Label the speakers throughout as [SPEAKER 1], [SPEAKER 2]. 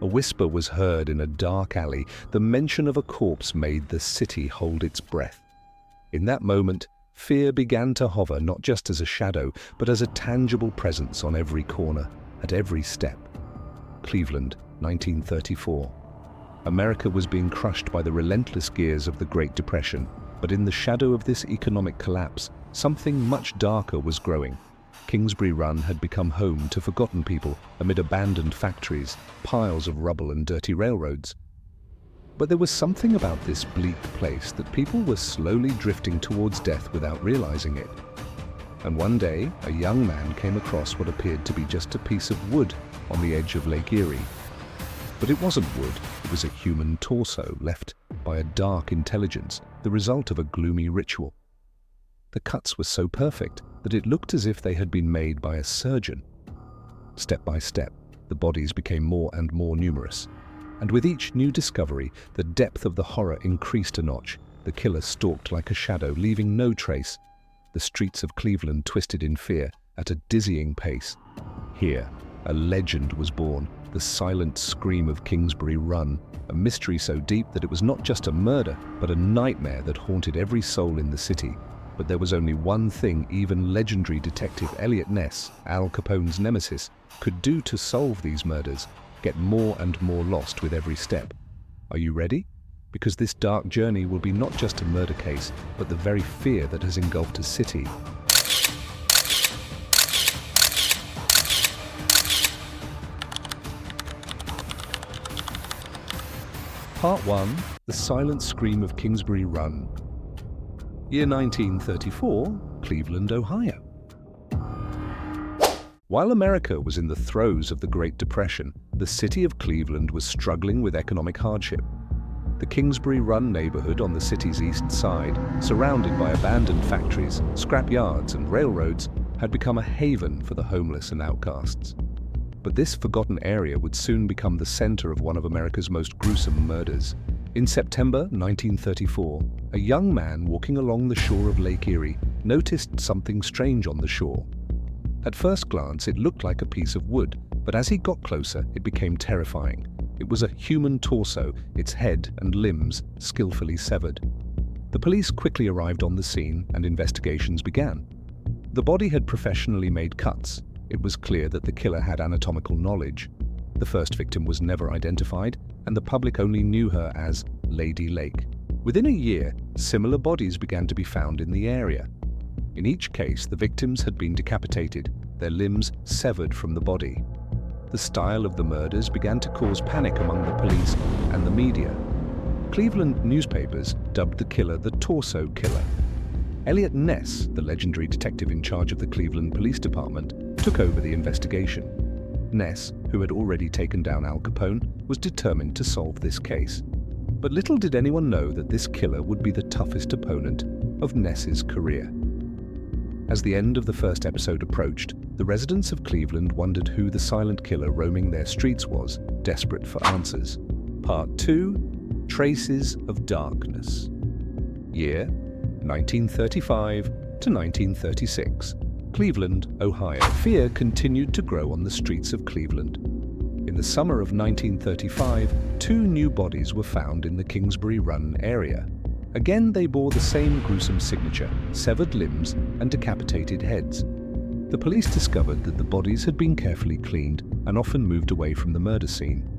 [SPEAKER 1] A whisper was heard in a dark alley. The mention of a corpse made the city hold its breath. In that moment, fear began to hover not just as a shadow, but as a tangible presence on every corner, at every step. Cleveland, 1934. America was being crushed by the relentless gears of the Great Depression, but in the shadow of this economic collapse, something much darker was growing. Kingsbury Run had become home to forgotten people amid abandoned factories, piles of rubble and dirty railroads. But there was something about this bleak place that people were slowly drifting towards death without realizing it. And one day, a young man came across what appeared to be just a piece of wood on the edge of Lake Erie. But it wasn't wood, it was a human torso left by a dark intelligence, the result of a gloomy ritual. The cuts were so perfect that it looked as if they had been made by a surgeon. Step by step, the bodies became more and more numerous. And with each new discovery, the depth of the horror increased a notch. The killer stalked like a shadow, leaving no trace. The streets of Cleveland twisted in fear at a dizzying pace. Here, a legend was born, the silent scream of Kingsbury Run, a mystery so deep that it was not just a murder, but a nightmare that haunted every soul in the city. But there was only one thing even legendary detective Eliot Ness, Al Capone's nemesis, could do to solve these murders, get more and more lost with every step. Are you ready? Because this dark journey will be not just a murder case, but the very fear that has engulfed a city. Part 1. The Silent Scream of Kingsbury Run. Year 1934, Cleveland, Ohio. While America was in the throes of the Great Depression, the city of Cleveland was struggling with economic hardship. The Kingsbury Run neighborhood on the city's east side, surrounded by abandoned factories, scrap yards, and railroads, had become a haven for the homeless and outcasts. But this forgotten area would soon become the center of one of America's most gruesome murders. In September 1934, a young man walking along the shore of Lake Erie noticed something strange on the shore. At first glance, it looked like a piece of wood, but as he got closer, it became terrifying. It was a human torso, its head and limbs skillfully severed. The police quickly arrived on the scene and investigations began. The body had professionally made cuts. It was clear that the killer had anatomical knowledge. The first victim was never identified, and the public only knew her as Lady Lake. Within a year, similar bodies began to be found in the area. In each case, the victims had been decapitated, their limbs severed from the body. The style of the murders began to cause panic among the police and the media. Cleveland newspapers dubbed the killer the Torso Killer. Eliot Ness, the legendary detective in charge of the Cleveland Police Department, took over the investigation. Ness, who had already taken down Al Capone, was determined to solve this case. But little did anyone know that this killer would be the toughest opponent of Ness's career. As the end of the first episode approached, the residents of Cleveland wondered who the silent killer roaming their streets was, desperate for answers. Part 2. Traces of Darkness. Year 1935 to 1936. Cleveland, Ohio. Fear continued to grow on the streets of Cleveland. In the summer of 1935, 2 new bodies were found in the Kingsbury Run area. Again, they bore the same gruesome signature, severed limbs and decapitated heads. The police discovered that the bodies had been carefully cleaned and often moved away from the murder scene.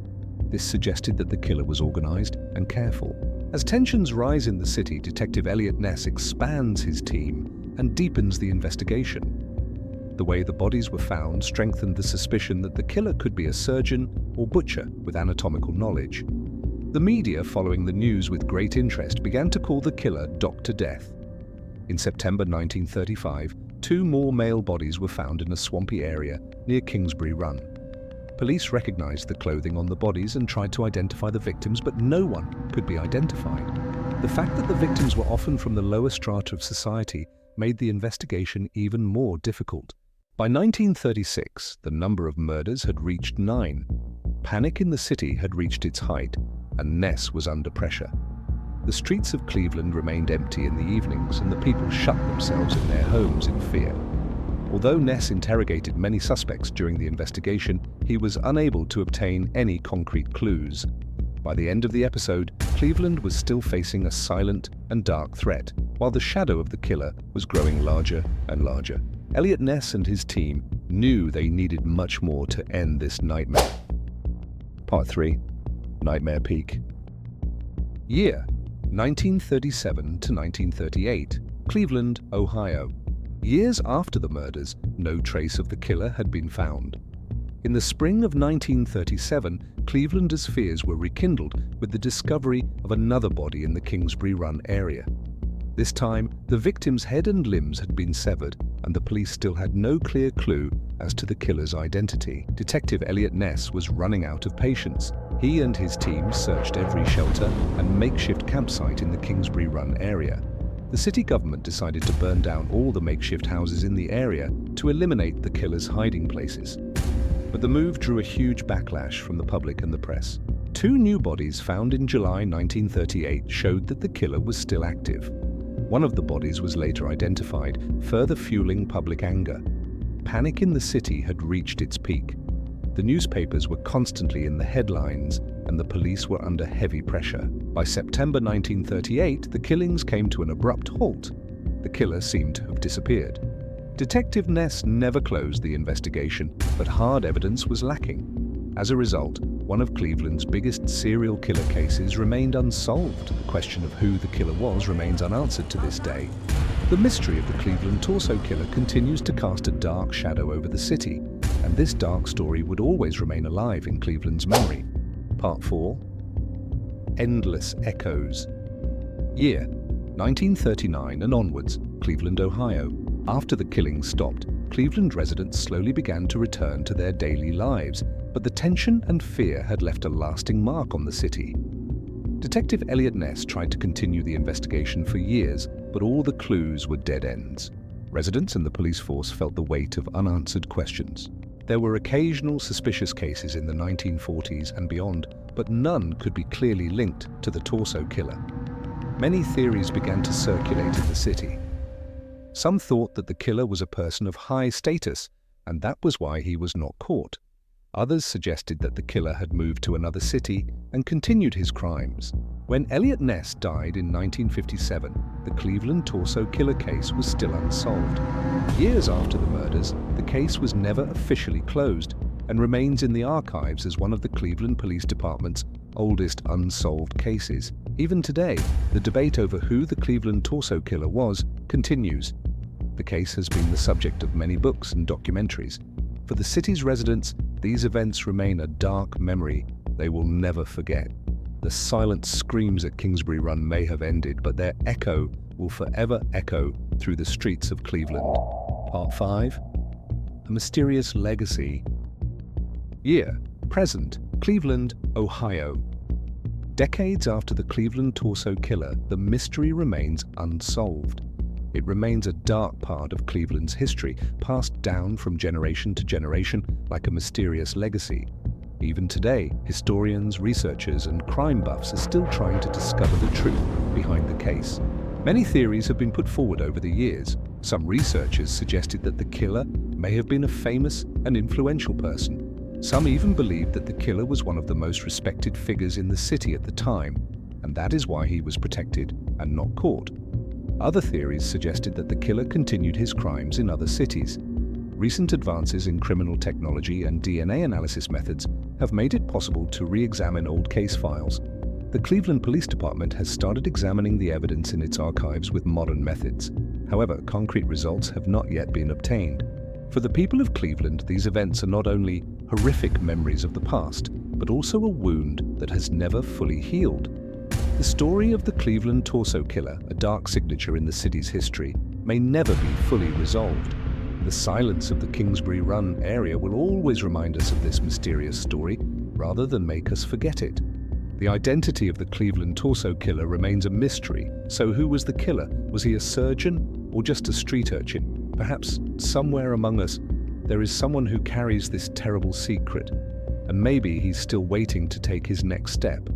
[SPEAKER 1] This suggested that the killer was organized and careful. As tensions rise in the city, Detective Eliot Ness expands his team and deepens the investigation. The way the bodies were found strengthened the suspicion that the killer could be a surgeon or butcher with anatomical knowledge. The media, following the news with great interest, began to call the killer Dr. Death. In September 1935, 2 more male bodies were found in a swampy area near Kingsbury Run. Police recognized the clothing on the bodies and tried to identify the victims, but no one could be identified. The fact that the victims were often from the lower strata of society made the investigation even more difficult. By 1936, the number of murders had reached 9. Panic in the city had reached its height, and Ness was under pressure. The streets of Cleveland remained empty in the evenings, and the people shut themselves in their homes in fear. Although Ness interrogated many suspects during the investigation, he was unable to obtain any concrete clues. By the end of the episode, Cleveland was still facing a silent and dark threat, while the shadow of the killer was growing larger and larger. Eliot Ness and his team knew they needed much more to end this nightmare. Part 3. Nightmare Peak. Year: 1937 to 1938, Cleveland, Ohio. Years after the murders, no trace of the killer had been found. In the spring of 1937, Clevelanders' fears were rekindled with the discovery of another body in the Kingsbury Run area. This time, the victim's head and limbs had been severed, and the police still had no clear clue as to the killer's identity. Detective Eliot Ness was running out of patience. He and his team searched every shelter and makeshift campsite in the Kingsbury Run area. The city government decided to burn down all the makeshift houses in the area to eliminate the killer's hiding places. But the move drew a huge backlash from the public and the press. 2 new bodies found in July 1938 showed that the killer was still active. One of the bodies was later identified, further fueling public anger. Panic in the city had reached its peak. The newspapers were constantly in the headlines, and the police were under heavy pressure. By September 1938, the killings came to an abrupt halt. The killer seemed to have disappeared. Detective Ness never closed the investigation, but hard evidence was lacking. As a result, one of Cleveland's biggest serial killer cases remained unsolved. The question of who the killer was remains unanswered to this day. The mystery of the Cleveland torso killer continues to cast a dark shadow over the city, and this dark story would always remain alive in Cleveland's memory. Part 4. Endless Echoes. Year: 1939 and onwards, Cleveland, Ohio. After the killings stopped, Cleveland residents slowly began to return to their daily lives, but the tension and fear had left a lasting mark on the city. Detective Eliot Ness tried to continue the investigation for years, but all the clues were dead ends. Residents and the police force felt the weight of unanswered questions. There were occasional suspicious cases in the 1940s and beyond, but none could be clearly linked to the torso killer. Many theories began to circulate in the city. Some thought that the killer was a person of high status, and that was why he was not caught. Others suggested that the killer had moved to another city and continued his crimes. When Eliot Ness died in 1957, the Cleveland torso killer case was still unsolved. Years after the murders, the case was never officially closed and remains in the archives as one of the Cleveland Police Department's oldest unsolved cases. Even today, the debate over who the Cleveland torso killer was continues. The case has been the subject of many books and documentaries. For the city's residents, these events remain a dark memory they will never forget. The silent screams at Kingsbury Run may have ended, but their echo will forever echo through the streets of Cleveland. Part 5. A Mysterious Legacy. Year: present, Cleveland, Ohio. Decades after the Cleveland torso killer, the mystery remains unsolved. It remains a dark part of Cleveland's history, passed down from generation to generation like a mysterious legacy. Even today, historians, researchers, and crime buffs are still trying to discover the truth behind the case. Many theories have been put forward over the years. Some researchers suggested that the killer may have been a famous and influential person. Some even believed that the killer was one of the most respected figures in the city at the time, and that is why he was protected and not caught. Other theories suggested that the killer continued his crimes in other cities. Recent advances in criminal technology and DNA analysis methods have made it possible to re-examine old case files. The Cleveland Police Department has started examining the evidence in its archives with modern methods. However, concrete results have not yet been obtained. For the people of Cleveland, these events are not only horrific memories of the past, but also a wound that has never fully healed. The story of the Cleveland torso killer, a dark signature in the city's history, may never be fully resolved. The silence of the Kingsbury Run area will always remind us of this mysterious story, rather than make us forget it. The identity of the Cleveland torso killer remains a mystery. So who was the killer? Was he a surgeon or just a street urchin? Perhaps somewhere among us, there is someone who carries this terrible secret, and maybe he's still waiting to take his next step.